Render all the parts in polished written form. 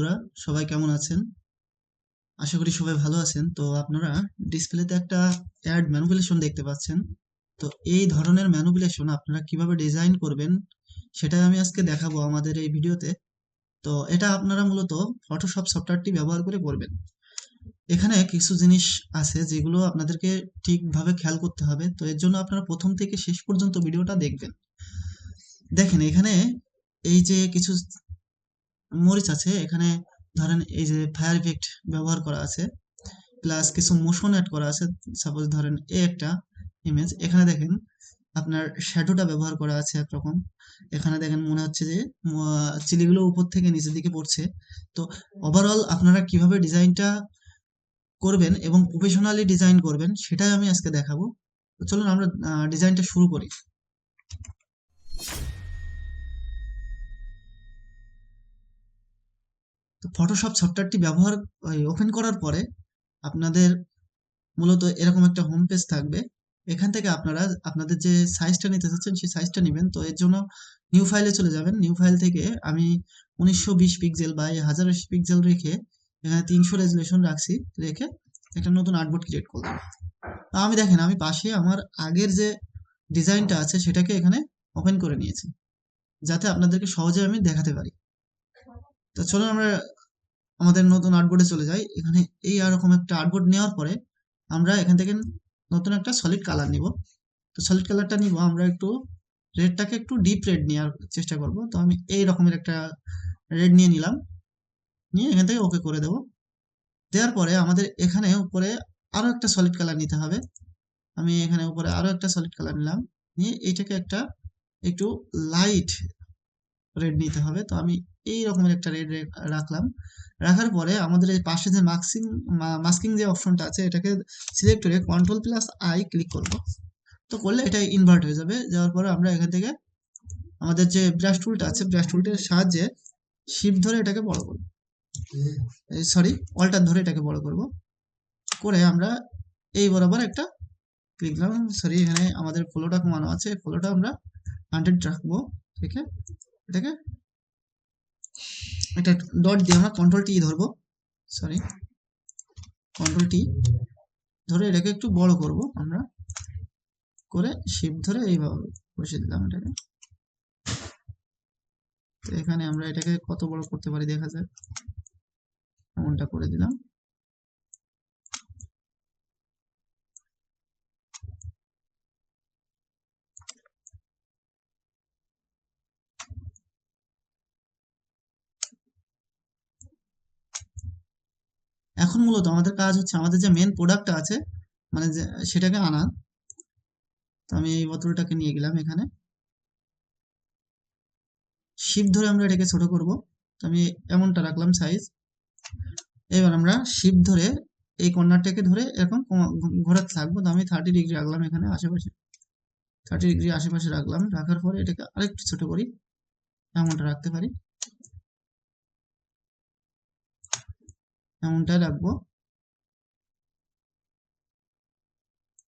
বন্ধুরা, সবাই কেমন আছেন? আশা করি সবাই ভালো আছেন। তো আপনারা ডিসপ্লেতে একটা অ্যাড ম্যানিপুলেশন দেখতে পাচ্ছেন। তো এই ধরনের ম্যানিপুলেশন আপনারা কিভাবে ডিজাইন করবেন সেটাই আমি আজকে দেখাবো আমাদের এই ভিডিওতে। তো এটা আপনারা মূলত ফটোশপ সফটওয়্যারটি ব্যবহার করে করবেন। এখানে কিছু জিনিস আছে যেগুলো আপনাদেরকে ঠিকভাবে খেয়াল করতে হবে। তো এর জন্য আপনারা প্রথম থেকে শেষ পর্যন্ত ভিডিওটা দেখবেন। দেখেন এখানে এই যে কিছু মরিচ আছে, এখানে ধরেন এই যে ফায়ার ইফেক্ট ব্যবহার করা আছে, প্লাস কিছু মোশন অ্যাড করা আছে। সাপোজ ধরেন একটা ইমেজ, এখানে দেখেন আপনার শ্যাডোটা ব্যবহার করা আছে একরকম। এখানে দেখেন মনে হচ্ছে যে চিলিগুলো উপর থেকে নিচের দিকে পড়ছে। তো ওভারঅল আপনারা কিভাবে ডিজাইনটা করবেন এবং প্রফেশনালি ডিজাইন করবেন সেটাই আমি আজকে দেখাবো। তো চলুন আমরা ডিজাইনটা শুরু করি। তো ফটোশপ সফটওয়্যারটি ব্যবহার ওপেন করার পরে আপনাদের মূলত এরকম একটা হোম পেজ থাকবে। এখান থেকে আপনারা আপনাদের যে সাইজটা নিতে চাচ্ছেন সেই সাইজটা নেবেন। তো এর জন্য নিউ ফাইলে চলে যাবেন। নিউ ফাইল থেকে আমি 1920 পিক্সেল বা 1080 পিক্সেল রেখে এখানে 300 রেজুলেশন রাখছি, রেখে একটা নতুন আর্টবোর্ড ক্রিয়েট করলাম। তো আমি দেখেন আমি পাশে আমার আগের যে ডিজাইনটা আছে সেটাকে এখানে ওপেন করে নিয়েছি, যাতে আপনাদেরকে সহজে আমি দেখাতে পারি। তো চলুন আমরা আমাদের নতুন আর্টবোর্ডে চলে যাই। এখানে এই এরকম একটা আর্টবোর্ড নেওয়ার পরে আমরা এখান থেকে নতুন একটা সলিড কালার নিব। তো সলিড কালারটা নিব আমরা একটু রেডটাকে একটু ডিপ রেড নেওয়ার চেষ্টা করব। তো আমি এই রকমের একটা রেড নিয়ে নিলাম, নিয়ে এখান থেকে ওকে করে দেব। দেওয়ার পরে আমাদের এখানে উপরে আরো একটা সলিড কালার নিতে হবে। আমি এখানে উপরে আরো একটা সলিড কালার নিলাম, নিয়ে এইটাকে একটা একটু লাইট রেড নিতে হবে। তো আমি এই রকমের একটা রেড রাখলাম। রাখার পরে আমাদের এই পাশে যে মাস্কিং যে অপশনটা আছে এটাকে সিলেক্ট করে কন্ট্রোল প্লাস আই ক্লিক করব। তো করলে এটা ইনভার্ট হয়ে যাবে। যাওয়ার পরে আমরা এখান থেকে আমাদের যে ব্রাশ টুলটা আছে ব্রাশ টুলটার সাহায্যে শিফট ধরে এটাকে বড় করব, সরি অল্টার ধরে এটাকে বড় করব। করে আমরা এই বরাবর একটা ক্লিক দিলাম। সরি, এখানে আমাদের ফ্লোটা কমানো আছে, ফ্লোটা আমরা 100 রাখবো। ঠিক আছে, এটাকে একটা ডট দিয়ে আমরা কন্ট্রোল টি ধরবো, সরি কন্ট্রোল টি ধরে এটাকে একটু বড় করব আমরা। করে শিফট ধরে এইভাবে বসিয়ে দিলাম এটাকে। তো এখানে আমরা এটাকে কত বড় করতে পারি দেখা যাক, এমনটা করে দিলাম। এখন মূলত আমাদের কাজ হচ্ছে আমাদের যে মেন প্রোডাক্টটা আছে, মানে যে সেটাকে আনা। তো আমি এই বোতলটাকে নিয়ে গেলাম এখানে, শিফট ধরে আমরা এটাকে ছোট করব। তো আমি এমনটা রাখলাম সাইজ। এবার আমরা শিফট ধরে এই কর্নারটাকে ধরে এরকম ঘোরাতে থাকবো। তো আমি 30 ডিগ্রি রাখলাম এখানে আশেপাশে, 30 ডিগ্রি আশেপাশে রাখলাম। রাখার পরে এটাকে আরেকটু ছোট করি, এমনটা রাখতে পারি, এমনটাই রাখবো।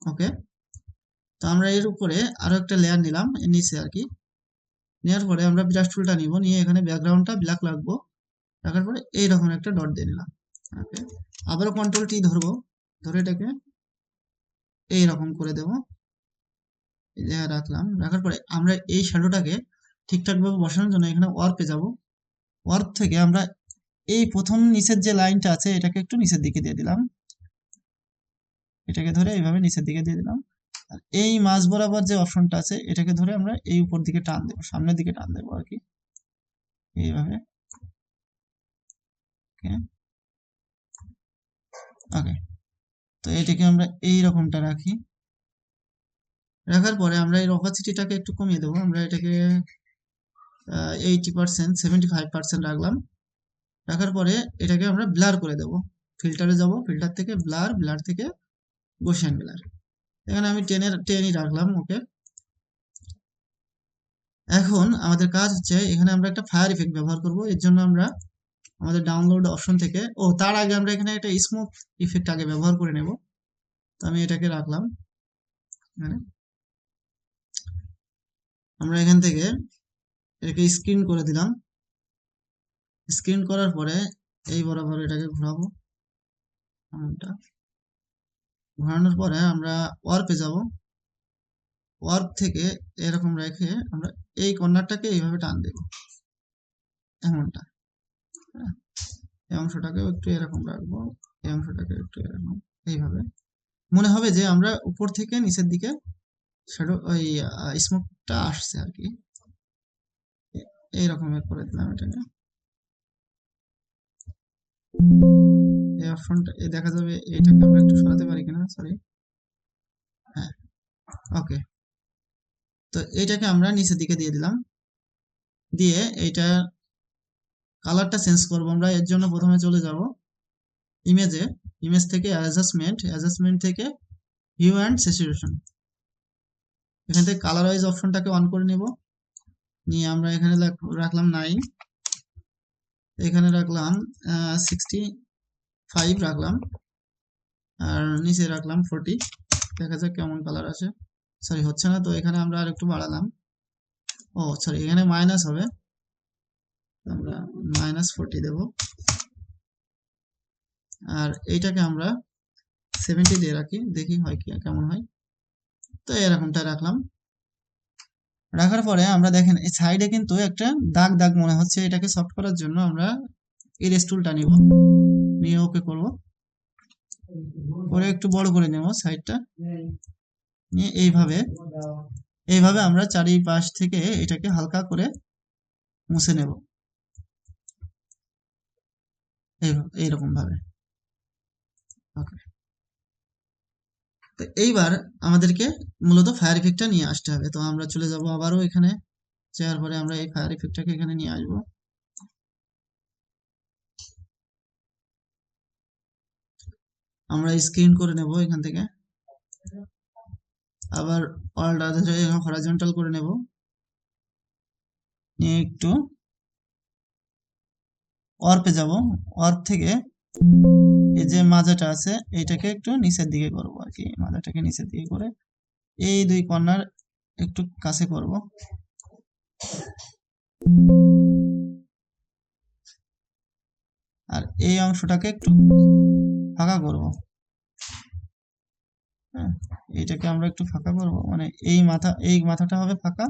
ওকে। তো আমরা এর উপরে আরো একটা লেয়ার নিলাম, এর নিচে আর কি। নেওয়ার পরে আমরা ব্রাশ টুলটা নিব, নিয়ে এখানে ব্যাকগ্রাউন্ডটা ব্ল্যাক রাখবো। রাখার পরে এইরকম একটা ডট দিয়ে নিলাম। ওকে। আবারও কন্ট্রোল টি ধরবো, ধরে এটাকে এইরকম করে দেবো। এই জায়গায় রাখলাম। রাখার পরে আমরা এই শ্যাডোটাকে ঠিকঠাক ভাবে বসানোর জন্য এখানে ওয়ার্পে যাব। ওয়ার্প থেকে আমরা এই প্রথম নিচের যে লাইনটা আছে এটাকে একটু নিচের দিকে দিয়ে দিলাম, এটাকে ধরে এইভাবে নিচের দিকে দিয়ে দিলাম। আর এই মাঝ বরাবর যে অপশনটা আছে এটাকে ধরে আমরা এই উপর দিকে টান দেবো, সামনের দিকে টান দেবো আর কি, এইভাবে। ওকে। তো এটাকে আমরা এই রকমটা রাখি। রাখার পরে আমরা এর অপাসিটিটাকে একটু কমিয়ে দেবো। আমরা এটাকে 80%, 75% রাখলাম। রাখার পরে এটাকে আমরা ব্লার করে দেবো। ফিল্টারে যাব, ফিল্টার থেকে ব্লার, ব্লার থেকে গসিয়ান ব্লার। এখানে আমি 10ই রাখলাম। ওকে। এখন আমাদের কাজ হচ্ছে এখানে আমরা একটা ফায়ার ইফেক্ট ব্যবহার করব। এর জন্য আমরা আমাদের ডাউনলোড অপশন থেকে, তার আগে আমরা এখানে একটা স্মোক ইফেক্ট আগে ব্যবহার করে নেব। তো আমি এটাকে রাখলাম এখানে। আমরা এখান থেকে এটাকে স্ক্রিন করে দিলাম। স্ক্রিন করার পরে এই বরাবর এটাকে ঘোরাবো। এমনটা ঘোরানোর পরে আমরা ওয়ার্পে যাব। ওয়ার্প থেকে এরকম রেখে আমরা এই কর্নারটাকে এইভাবে টান দেব, এমনটা। হ্যাঁ, এই অংশটাকেও একটু এরকম রাখবো, এই অংশটাকে একটু এরকম, এইভাবে মনে হবে যে আমরা উপর থেকে নিচের দিকে শ্যাডো ওই স্মোকটা আসছে আর কি। এই রকমের করে দিলাম এটাকে। এই অপশনটা দেখা যাবে, এটাকে আমরা একটু সরাতে পারি কিনা, সরি। হ্যাঁ, ওকে। তো এইটাকে আমরা নিচের দিকে দিয়ে দিলাম, দিয়ে এইটা কালারটা চেঞ্জ করবো আমরা। এর জন্য প্রথমে চলে যাব ইমেজে, ইমেজ থেকে অ্যাডজাস্টমেন্ট, অ্যাডজাস্টমেন্ট থেকে হিউ অ্যান্ড স্যাচুরেশন। এখান থেকে কালার ওয়াইজ অপশনটাকে অন করে নেব, নিয়ে আমরা এখানে রাখলাম 9, এখানে রাখলাম 65 রাখলাম, আর নিচে রাখলাম 40। দেখা যাক কেমন কালার আসে। সরি, হচ্ছে না, তো এখানে আমরা আর একটু বাড়ালাম। ও সরি, এখানে মাইনাস হবে, আমরা -40 দেব। আর এইটাকে আমরা 70 দিয়ে রাখি, দেখি হয় কি কেমন হয়। তো এরকমটা রাখলাম। রাখার পরে আমরা দেখেন এই সাইডে কিন্তু একটা দাগ দাগ মনে হচ্ছে, এটাকে সফট করার জন্য আমরা ইরেজ টুলটা নিব, নিয়ে ওকে করব, করে একটু বড় করে নেব সাইডটা, নিয়ে এইভাবে এইভাবে আমরা চারিপাশ থেকে এটাকে হালকা করে মুছে নেব, এইরকম ভাবে। ওকে, তো এইবার আমাদেরকে মূলত ফায়ার ইফেক্টটা নিয়ে আসতে হবে। তো আমরা চলে যাব আবারও এখানে, যাওয়ার পরে আমরা এই ফায়ার ইফেক্টটাকে এখানে নিয়ে আসবো। আমরা স্ক্রিন করে নেব এখান থেকে, আবার অল হরাইজন্টাল করে নেব, নিয়ে একটু ওয়ার্পে যাব। ওয়ার্প থেকে এই যে মাজাটা আছে এইটাকে একটু নিচের দিকে করব আর কি, মাজাটাকে নিচের দিকে করে এই দুই কর্নার একটু কাছে করব, আর এই অংশটাকে একটু ফাঁকা করব। হ্যাঁ, এইটাকে আমরা একটু ফাঁকা করব, মানে এই মাথাটা হবে ফাঁকা,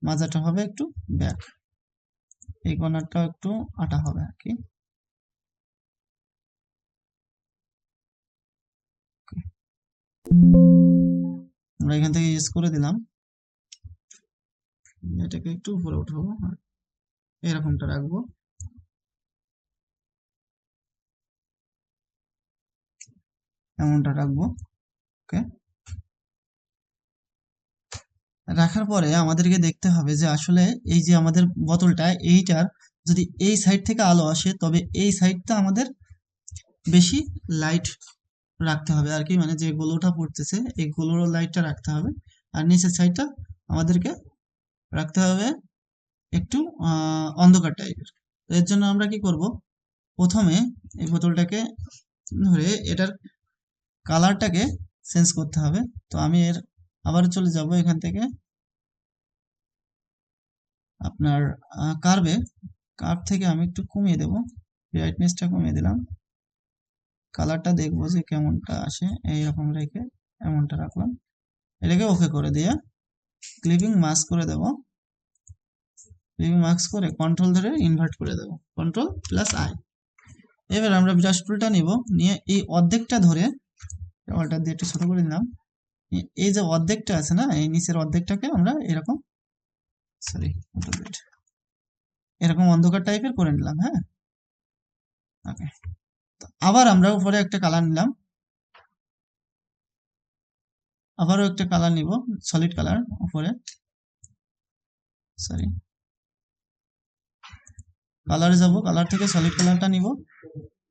মাজাটা হবে একটু ব্যাক, এই কর্নারটা একটু আটা হবে আর কি। আমরা এখান থেকে ইউজ করে দিলাম, এটাকে একটু উপরে উঠাবো, এরকমটা রাখবো। এমনটা রাখবো। ওকে, রাখার পরে আমাদেরকে দেখতে হবে যে আসলে এই যে আমাদের বোতলটা, এইটার যদি এই সাইড থেকে আলো আসে তবে এই সাইডটা আমাদের বেশি লাইট রাখতে হবে আর কি, মানে যে গ্লোটা পড়তেছে এই গ্লোর লাইটটা রাখতে হবে, আর নিচের সাইডটা আমাদেরকে রাখতে হবে একটু অন্ধকার টাইপের। তো এর জন্য আমরা কি করব, প্রথমে এই বোতলটাকে ধরে এটার কালারটাকে চেঞ্জ করতে হবে। তো আমি আবার চলে যাব এখান থেকে আপনার কার্ভ থেকে আমি একটু কমিয়ে দেব, ব্রাইটনেসটা কমিয়ে দিলাম, কালারটা দেখবো যে কেমনটা আসে, এইরকম রেখে এমনটা রাখলাম, এটাকে ওকে করে দিয়ে ক্লিপিং মাস্ক করে দেব। ক্লিপিং মাস্ক করে কন্ট্রোল ধরে ইনভার্ট করে দেব, কন্ট্রোল+I। এবার আমরা ব্রাশ টুলটা নিব, নিয়ে এই অর্ধেকটা ধরে অল্টার দিয়ে একটু ছোট করে নিলাম, এই যে অর্ধেকটা আছে না, এই নিচের অর্ধেকটাকে আমরা এরকম সরি এরকম অন্ধকার টাইপের করে নিলাম। হ্যাঁ, ওকে। আবার আমরা উপরে একটা কালার নিলাম, আবারও একটা কালার নিব, সলিড কালার উপরে, সরি কালারে যাব, কালার থেকে সলিড কালারটা নিব,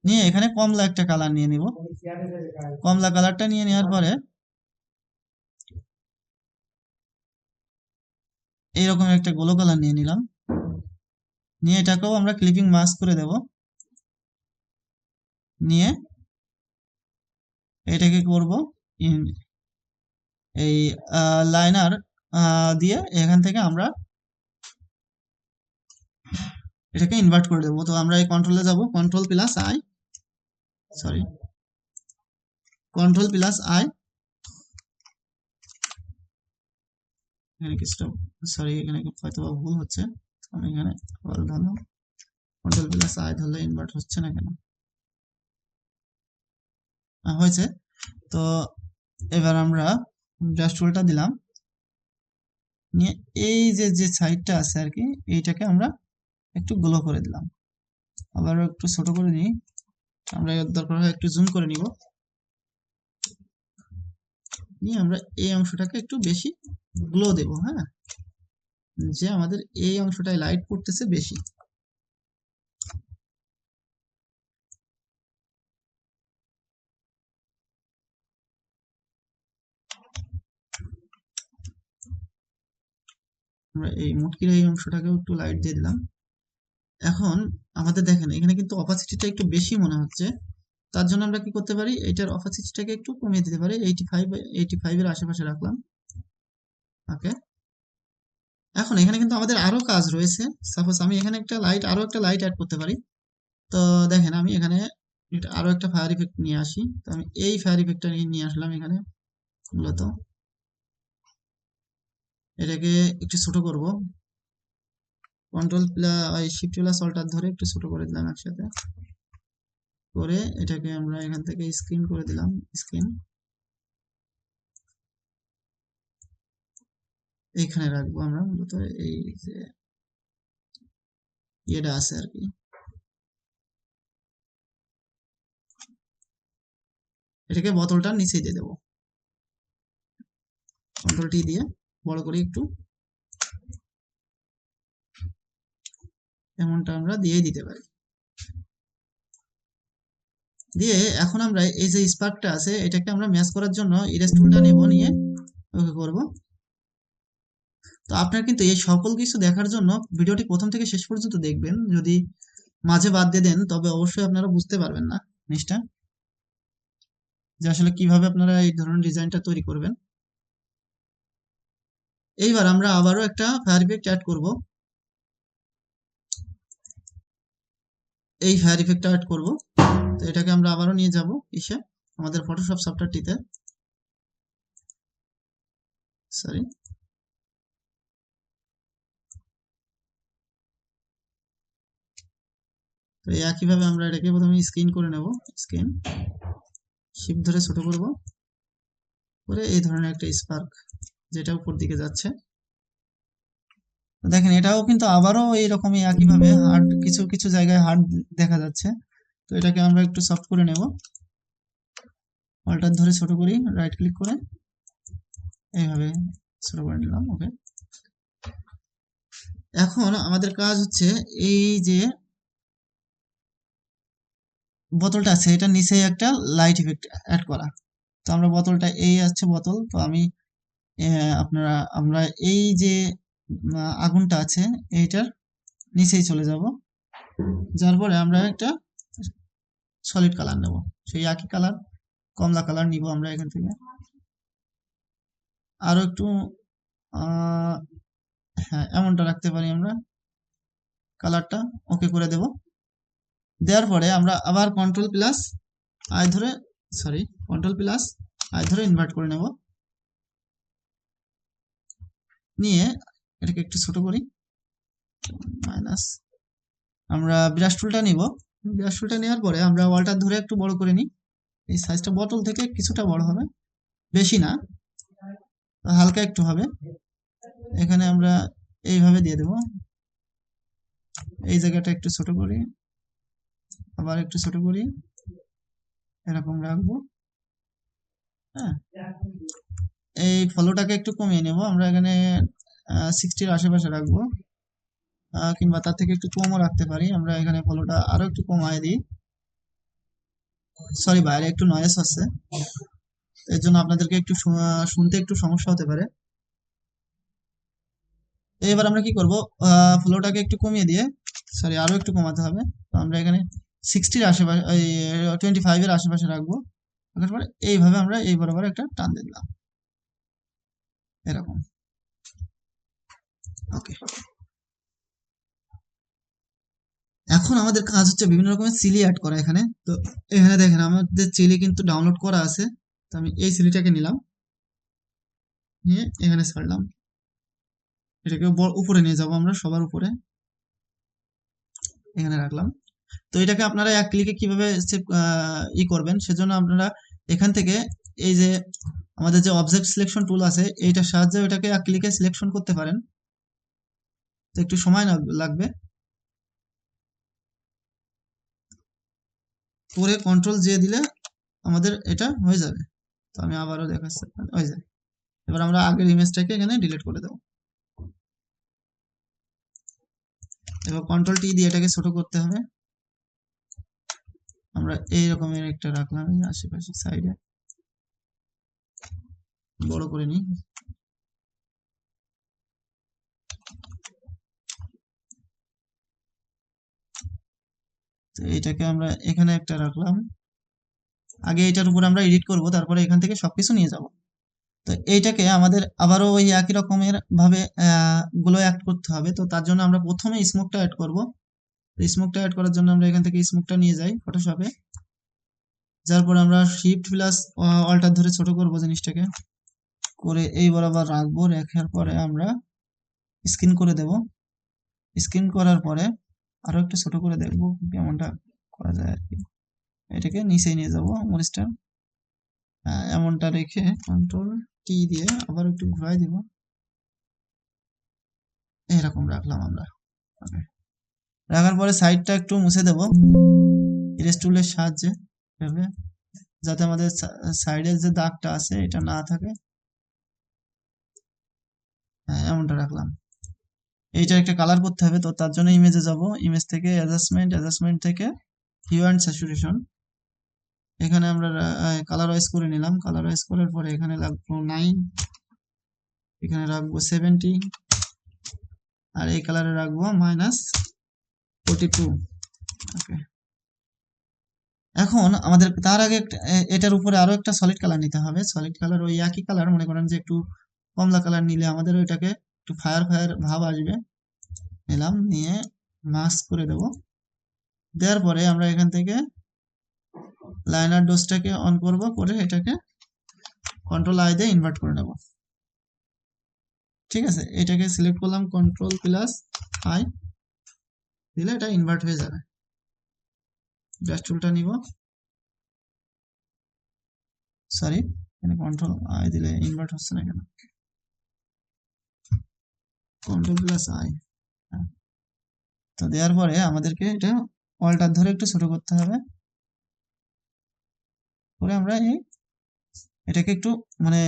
নিয়ে এখানে কমলা একটা কালার নিয়ে নিব। কমলা কালারটা নিয়ে নেওয়ার পরে এইরকম একটা গোলো কালার নিয়ে নিলাম, নিয়ে এটাকেও আমরা ক্লিপিং মাস্ক করে দেব, নিয়ে এটাকে করব এই লাইনার দিয়ে এখান থেকে আমরা এটাকে ইনভার্ট করে দেবো। তো আমরা এই কন্ট্রোলে যাব, control plus I, sorry, control plus I, এখানে কিছুটা, সরি এখানে হয়তো ভুল হচ্ছে। আমি এখানে আবার ধরলাম, কন্ট্রোল প্লাস আই ধরলে ইনভার্ট হচ্ছে না কেন? হয়েছে। তো এবার আমরা ব্রাশ টুলটা দিলাম, নিয়ে এই যে যে সাইডটা আছে আর কি, এইটাকে আমরা একটু গ্লো করে দিলাম। আবার একটু ছোট করে নিই, আমরা এর দরকার হয় একটু জুম করে নিব, নিয়ে আমরা এই অংশটাকে একটু বেশি গ্লো দেব। হ্যাঁ, যে আমাদের এই অংশটায় লাইট পড়তেছে বেশি। আমরা এই মুটকির এই অংশটাকেও একটু লাইট দিয়ে দিলাম। এখন আমাদের দেখেন এখানে কিন্তু অপাসিটিটা একটু বেশি মনে হচ্ছে। তার জন্য আমরা কি করতে পারি, এটার অপাসিটিটাকে একটু কমিয়ে দিতে পারি, 85 এর আশেপাশে রাখলাম। ওকে, এখন এখানে কিন্তু আমাদের আরো কাজ রয়েছে। সাপোজ আমি এখানে আরো একটা লাইট অ্যাড করতে পারি। তো দেখেন আমি এখানে আরো একটা ফায়ার ইফেক্ট নিয়ে আসি। তো আমি এই ফায়ার ইফেক্টটা নিয়ে আসলাম এখানে মূলত। এটাকে একটু ছোট করব, control plus shift plus alter ধরে একটু ছোট করে দিলাম একসাথে করে, এটাকে আমরা এখান থেকে স্ক্রিন করে দিলাম। স্ক্রিন এইখানে রাখবো আমরা মূলত, এই যে ইয়েটা আছে আর কি। এটাকে বোতলটার নিচে দিয়ে দেবো, কন্ট্রোল টি দিয়ে বড় করে একটু, এমনটা আমরা দিয়েই দিতে পারি। দিয়ে এখন আমরা এই যে স্পার্কটা আছে এটাকে আমরা ম্যাচ করার জন্য ইরেজ টুলটা নেব, নিয়ে ওকে করব। তো আপনার কিন্তু এই সকল কিছু দেখার জন্য ভিডিওটি প্রথম থেকে শেষ পর্যন্ত দেখবেন। যদি মাঝে বাদ দিয়ে দেন তবে অবশ্যই আপনারা বুঝতে পারবেন না জিনিসটা, যে আসলে কিভাবে আপনারা এই ধরনের ডিজাইনটা তৈরি করবেন। এইবার আমরা আবারও একটা ফায়ার ইফেক্ট অ্যাড করব। এই ফায়ার ইফেক্টটা অ্যাড করব। তো এটাকে আমরা আবারও নিয়ে যাব ইসে, আমাদের ফটোশপ সফটওয়্যারটিতে, সরি, তো একইভাবে আমরা এটাকে প্রথমে স্ক্রিন করে নেব। স্ক্রিন শিফট ধরে ছোট করব, করে এই ধরনের একটা স্পার্ক যেটা উপর দিকে যাচ্ছে। দেখেন এটাও কিন্তু আবারও এইরকমই একইভাবে হার্ড, কিছু কিছু জায়গায় হার্ড দেখা যাচ্ছে। তো এটাকে আমরা একটু সফট করে নেব, অল্টার ধরে ছোট করি, রাইট ক্লিক করে এইভাবে ছোট করে নিলাম। ওকে, এখন আমাদের কাজ হচ্ছে এই যে বোতলটা আছে এটার নিচে একটা লাইট ইফেক্ট অ্যাড করা। তো আমরা বোতলটা, এই আসছে বোতল, তো আমি আমরা এই যে আগুনটা আছে এইটার নিচেই চলে যাব। যার পরে আমরা একটা সলিড কালার নেব, সেই একই কালার কমলা কালার নিব আমরা এখান থেকে। আরো একটু আহ হ্যাঁ, এমনটা রাখতে পারি আমরা কালারটা। ওকে করে দেব। দেওয়ার পরে আমরা আবার কন্ট্রোল প্লাস আই ধরে, সরি, কন্ট্রোল প্লাস আই ধরে ইনভার্ট করে নেব, নিয়ে এটাকে একটু ছোট করি, মাইনাস। আমরা ব্রাশ টুলটা নিব, ব্রাশ টুলটা নেওয়ার পরে আমরা ওয়ালটা ধরে একটু বড় করে নিই। এই সাইজটা বোতল থেকে কিছুটা বড় হবে, বেশি না, হালকা একটু হবে। এখানে আমরা এইভাবে দিয়ে দেব, এই জায়গাটা একটু ছোট করি, আবার একটু ছোট করি, এরকম রাখবো। হ্যাঁ, এই ফলোটাকে একটু কমিয়ে নেব আমরা, এখানে 60-র আশেপাশে রাখবো, কিংবা তার থেকে একটু কমও রাখতে পারি। আমরা এখানে ফলোটা আরো একটু কমায় দিই। সরি, বাইরে একটু নয়েজ হচ্ছে, এর জন্য আপনাদেরকে একটু শুনতে একটু সমস্যা হতে পারে। এবার আমরা কি করব, ফ্লোটাকে একটু কমিয়ে দিয়ে, সরি আরো একটু কমাতে হবে। তো আমরা এখানে 60-র আশেপাশে, 25-এর আশেপাশে রাখবো। রাখার পরে এইভাবে আমরা এই বরাবর একটা টান দিয়ে দিলাম, এরকম। ওকে, এখন আমাদের কাজ হচ্ছে বিভিন্ন রকমের চিলি অ্যাড করা এখানে। তো এখানে দেখেন আমাদের চিলি কিন্তু ডাউনলোড করা আছে। তো আমি এই চিলিটাকে নিলাম, নিয়ে এখানে ছাড়লাম। এটাকে উপরে নিয়ে যাব আমরা, সবার উপরে এখানে রাখলাম। তো এটাকে আপনারা এক ক্লিকে কিভাবে সেভ করবেন, সেজন্য আপনারা এখান থেকে এই যে আমাদের যে অবজেক্ট সিলেকশন টুল আছে এইটার সাহায্যে এটাকে এক ক্লিকে সিলেকশন করতে পারেন। তো একটু সময় লাগবে। পরে কন্ট্রোল জে দিলে আমাদের এটা হয়ে যাবে। তো আমি আবারও দেখাচ্ছি, হয়ে যায়। এবার আমরা আগের ইমেজটাকে এখানে ডিলিট করে দেবো। এবার কন্ট্রোল টি দিয়ে এটাকে ছোট করতে হবে। আমরা এই রকমের একটা রাখলাম আশেপাশে সাইডে, বড় করে নিই। তো এটাকে আমরা এখানে একটা রাখলাম। আগে এটার উপর আমরা এডিট করব, তারপরে এখান থেকে সবকিছু নিয়ে যাব। তো এইটাকে আমাদের আবারও ওই একই রকমের ভাবে গুলো অ্যাড করতে হবে। তো তার জন্য আমরা প্রথমে স্মোকটা অ্যাড করব। স্মোকটা অ্যাড করার জন্য আমরা এখান থেকে স্মোকটা নিয়ে যাই ফটোশপে। যার পরে আমরা শিফট প্লাস অল্টার ধরে ছোট করব জিনিসটাকে, করে এই বরাবর রাখবো। রাখার পরে আমরা স্ক্রিন করে দেব। স্ক্রিন করার পরে আরো একটু ছোট করে দেখবো কেমনটা করা যায় আর কি। এটাকে নিচে নিয়ে যাব মরিচটা, এমনটা রেখে কন্ট্রোল টি দিয়ে আবার একটু ঘুরাই দিব। এরকম রাখলাম আমরা। Okay. রাখার পরে সাইডটা একটু মুছে দেব ইরেজ টুলের সাহায্যে, এভাবে, যাতে আমাদের সাইডের যে দাগটা আছে এটা না থাকে। হ্যাঁ, এমনটা রাখলাম। এইটা একটা কালার করতে হবে। তো তার জন্য ইমেজে যাব, ইমেজ থেকে অ্যাডজাস্টমেন্ট থেকে হিউ অ্যান্ড স্যাচুরেশন। এখানে আমরা কালার ওয়াইজ করে নিলাম। কালার ওয়াইজ করার পরে এখানে রাখবো 9, এখানে রাখবো 70, আর এই কালারে রাখবো -42। ওকে। এখন আমাদের তার আগে এটার উপরে আরো একটা সলিড কালার নিতে হবে। সলিড কালার ওই একই কালার, মনে করেন যে একটু কমলা কালার নিলে আমাদের ওইটাকে একটু ফায়ার ফায়ার ভাব আসবে। নিলাম, নিয়ে মাস্ক করে দেব। দেওয়ার পরে আমরা এখান থেকে লাইনার ডোজটাকে অন করব, করে এটাকে কন্ট্রোল আই দিয়ে ইনভার্ট করে নেব। ঠিক আছে, এটাকে সিলেক্ট করলাম, কন্ট্রোল প্লাস আই দিলে এটা ইনভার্ট হয়ে যাবে। ব্রাশ টুলটা নিব, সরি, এখানে কন্ট্রোল আই দিলে ইনভার্ট হচ্ছে না কেন, কন্ট্রোল প্লাস আই। তো দেওয়ার পরে আমাদেরকে এটা অল্টার ধরে একটু ছোট করতে হবে। পরে আমরা এটাকে একটু মানে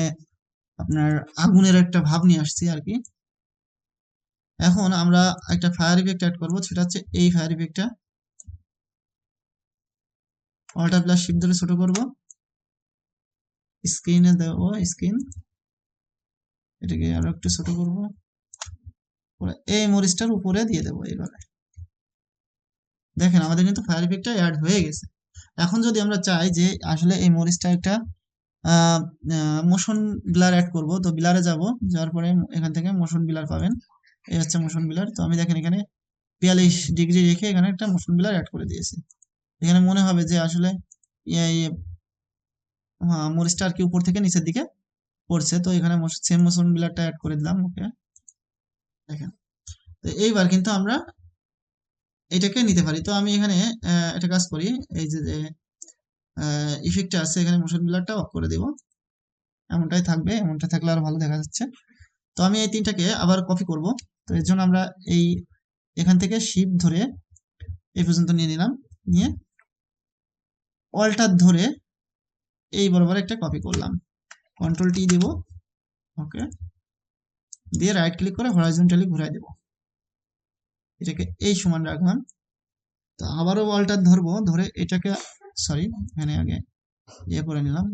আপনার আগুনের একটা ভাব নিয়ে আসছি আর কি। এখন আমরা একটা ফায়ার ইফেক্ট অ্যাড করবো, সেটা হচ্ছে এই ফায়ার ইফেক্টটা। অল্টার প্লাস শিফট ধরে ছোট করব, স্ক্রিনে দেব স্ক্রিন, এটাকে আরো একটু ছোট করব, এই মরিচটার উপরে দিয়ে দেবো এইভাবে। দেখেন আমাদের কিন্তু ফায়ার ইফেক্টটা অ্যাড হয়ে গেছে। এখন যদি আমরা চাই যে আসলে এই মরিচটা একটা মোশন ব্লার অ্যাড করব, তো ব্লারে যাব, যাওয়ার পরে এখান থেকে মোশন ব্লার পাবেন। এই হচ্ছে মোশন ব্লার। তো আমি দেখেন এখানে 42 ডিগ্রি রেখে এখানে একটা মোশন ব্লার অ্যাড করে দিয়েছি। এখানে মনে হবে যে আসলে মরিচটা আর কি উপর থেকে নিচের দিকে পড়ছে। তো এখানে সেম মোশন ব্লারটা অ্যাড করে দিলাম। ওকে, দেখেন। তো এইবার কিন্তু আমরা এটাকে নিতে পারি। তো আমি এখানে একটা কাজ করি, এই যে ইফেক্টটা আছে এখানে মোশন ব্লারটা অফ করে দিব। এমনটাই থাকবে, এমনটা থাকলে আর ভালো দেখা যাচ্ছে। তো আমি এই তিনটাকে আবার কপি করব। তো এর জন্য আমরা এখান থেকে শিফট ধরে এই পর্যন্ত নিয়ে নিলাম, নিয়ে অল্টার ধরে এই বরাবর একটা কপি করলাম, কন্ট্রোল টি দেব। ওকে, দিয়ে রাইট ক্লিক করে হরাইজন্টালি ঘুরাই দেব। এটাকে এই সমান রাখলাম। তো আবারও অল্টার ধরবো, ধরে এটাকে, সরি, এখানে আগে করে নিলাম।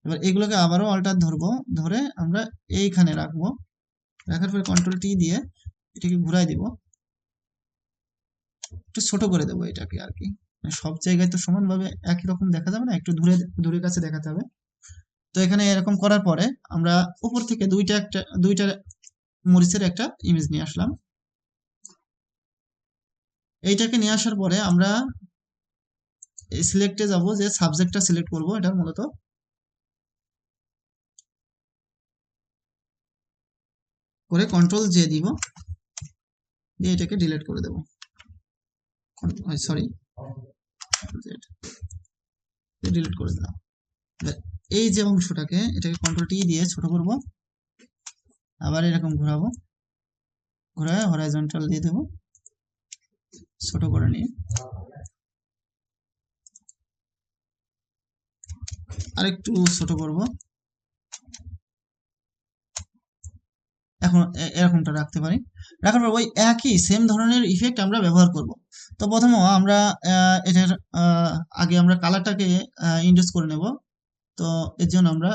এবার এগুলোকে আবারও অল্টার ধরবো, ধরে আমরা এইখানে রাখবো। রাখার পরে কন্ট্রোল টি দিয়ে এটাকে ঘুরাই দিব, একটু ছোট করে দেবো এটাকে আর কি। সব জায়গায় তো সমানভাবে একই রকম দেখা যাবে না, একটু দূরে দূরের কাছে দেখাতে হবে। তো এখানে এরকম করার পরে আমরা উপর থেকে দুইটা মরিচের একটা ইমেজ নিয়ে আসলাম। এইটাকে নিয়ে আসার পরে আমরা সিলেক্টে যাব, যে সাবজেক্টটা সিলেক্ট করব এটার মূলত, করে কন্ট্রোল জে দিব, দিয়ে এটাকে ডিলিট করে দেব, সরি ডিলিট করে দিলাম। এই যে অংশটাকে এটাকে কন্ট্রোল টি দিয়ে ছোট করব, আবার এরকম ঘোরাবো, ঘোরায় হরাইজন্টাল দিয়ে দেব, ছোট করে নিয়ে আরেকটু ছোট করব। এখন এরকমটা রাখতে পারি, রাখার পর ওই একই সেম ধরনের ইফেক্ট আমরা ব্যবহার করব। তো প্রথমে আমরা এটার আগে আমরা কালারটাকে ইন্ডিউস করে নেব। তো এর জন্য আমরা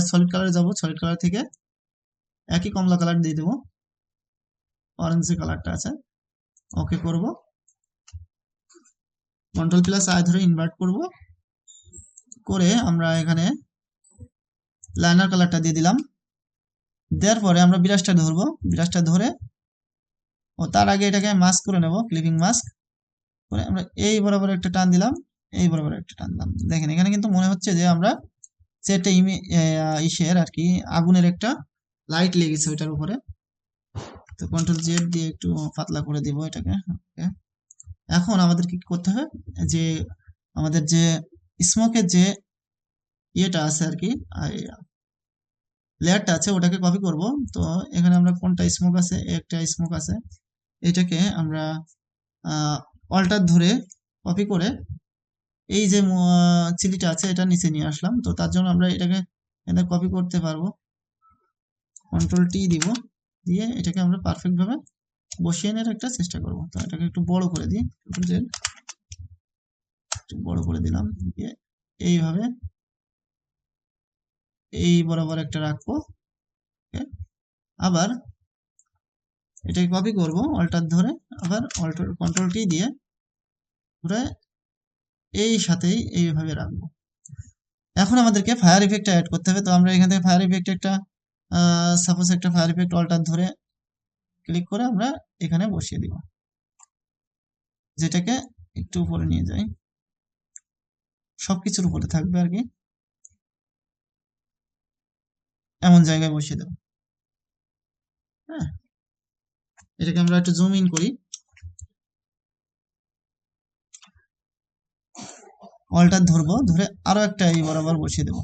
সলিড কালারে যাব, সলিড কালার থেকে একই কমলা কালার দিয়ে দেবো, অরেঞ্জ যে কালারটা আছে, ওকে করব, কন্ট্রোল প্লাস আই ধরে ইনভার্ট করব, করে আমরা এখানে লাইনার কালারটা দিয়ে দিলাম। দেওয়ার পরে আমরা ব্রাশটা ধরবো, ব্রাশটা ধরে ও তার আগে এটাকে মাস্ক করে নেব, ক্লিপিং মাস্ক করে আমরা এই বরাবর একটা টান দিলাম, এই বরাবর একটা টান দিলাম। দেখেন এখানে কিন্তু মনে হচ্ছে যে আমরা যে একটা ইসের আর কি আগুনের একটা লাইট লেগেছে ওইটার উপরে। তো কন্ট্রোল জেড দিয়ে একটু পাতলা করে দিব এটাকে। এখন আমাদের কি করতে হবে, যে আমাদের যে স্মোকের যে ইয়েটা আছে আর কি, লেয়ারটা আছে, ওটাকে কপি করব। তো এখানে আমরা কোনটা স্মোক আছে, একটা স্মোক আছে, এটাকে আমরা অল্টার ধরে কপি করে এই যে চিলিটা আছে এটা নিচে নিয়ে আসলাম। তো তার জন্য আমরা এটাকে এখানে কপি করতে পারবো, কন্ট্রোল টি দিব, দিয়ে এটাকে আমরা পারফেক্ট ভাবে বসিয়ে নেওয়ার একটা চেষ্টা করব। তো এটাকে একটু বড় করে দিই, একটু বড় করে দিলাম, দিয়ে এইভাবে এই বরাবর একটা রাখবো। আবার এটাকে কপি করব অল্টার ধরে, আবার অল্টার কন্ট্রোল টি দিয়ে পুরো এই সাথেই এইভাবে রাখবো। এখন আমাদেরকে ফায়ার ইফেক্ট অ্যাড করতে হবে। তো আমরা এখান থেকে ফায়ার ইফেক্ট একটা সাপোজ একটা ফায়ার ইফেক্ট অল্টার ধরে ক্লিক করে আমরা এখানে বসিয়ে দিব, যেটাকে একটু উপরে নিয়ে যাই, সবকিছুর উপরে থাকবে আর কি, এমন জায়গায় বসিয়ে দেব। হ্যাঁ, এটাকে আমরা একটু জুম ইন করি, অল্টার ধরবো, ধরে আরো একটা এই বরাবর বসিয়ে দেবো।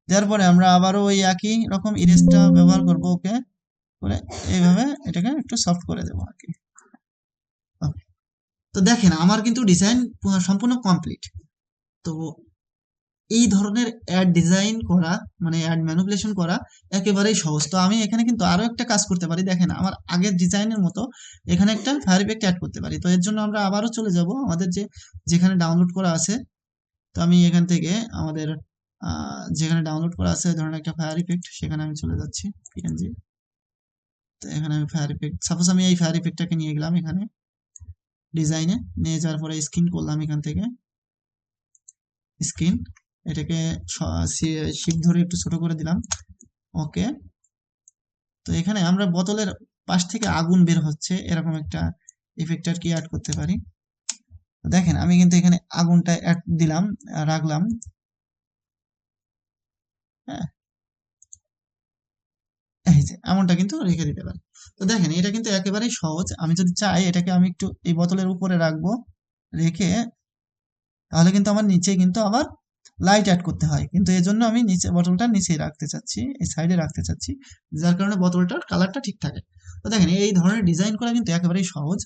দেওয়ার পরে আমরা আবারও ওই একই রকম ইরেজটা ব্যবহার করব, ওকে করে এইভাবে এটাকে একটু সফট করে দেবো আর কি। তো দেখেন আমার কিন্তু ডিজাইন সম্পূর্ণ কমপ্লিট। তো এই ধরনের অ্যাড ডিজাইন করা, মানে অ্যাড ম্যানিপুলেশন করা একেবারেই সহজ। তো আমি এখানে কিন্তু আরো একটা কাজ করতে পারি, দেখেন আমার আগের ডিজাইনের মতো এখানে একটা ফায়ার ইফেক্ট অ্যাড করতে পারি। তো এর জন্য আমরা আবারও চলে যাব আমাদের যেখানে ডাউনলোড করা আছে। তো আমি এখান থেকে আমাদের যেখানে ডাউনলোড করা আছে ধরেন একটা ফায়ার ইফেক্ট, সেখানে আমি চলে যাচ্ছি পিএনজি। তো এখানে আমি ফায়ার ইফেক্ট, সাপোজ আমি এই ফায়ার ইফেক্টটাকে নিয়ে গেলাম এখানে ডিজাইনে, নিয়ে যাওয়ার পরে স্ক্রিন করলাম, এখান থেকে স্ক্রিন, এটাকে শিফট ধরে একটু ছোট করে দিলাম, ওকে। তো এখানে আমরা বোতলের পাশ থেকে আগুন বের হচ্ছে এরকম একটা ইফেক্ট আর কি অ্যাড করতে পারি। দেখেন আমি কিন্তু এখানে আগুনটা অ্যাড দিলাম, রাখলাম, হ্যাঁ, এই যে এমনটা কিন্তু রেখে দিতে পারি। তো দেখেন এটা কিন্তু একেবারেই সহজ। আমি যদি চাই এটাকে আমি একটু এই বোতলের উপরে রাখবো, রেখে তাহলে কিন্তু আমার নিচে কিন্তু আবার লাইট অ্যাড করতে হয়, কিন্তু এই জন্য আমি নিচে বোতলটা নিচেই রাখতে চাচ্ছি, এই সাইডে রাখতে চাচ্ছি, যার কারণে বোতলটার কালারটা ঠিক থাকে। তো দেখেন এই ধরনের ডিজাইন করা কিন্তু একেবারেই সহজ।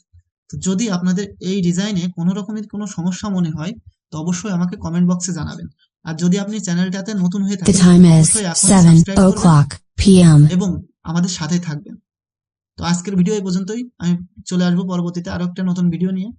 তো যদি আপনাদের এই ডিজাইনে কোনো রকমের কোনো সমস্যা মনে হয়, তো অবশ্যই আমাকে কমেন্ট বক্সে জানাবেন। আর যদি আপনি চ্যানেলটাতে নতুন হয়ে The থাকেন, time is অবশ্যই এখন 7 সাবস্ক্রাইব করবেন o'clock p.m. এবং আমাদের সাথে থাকবেন। তো আজকের ভিডিও এই পর্যন্তই, আমি চলে আসবো পরবর্তীতে আরো একটা নতুন ভিডিও নিয়ে।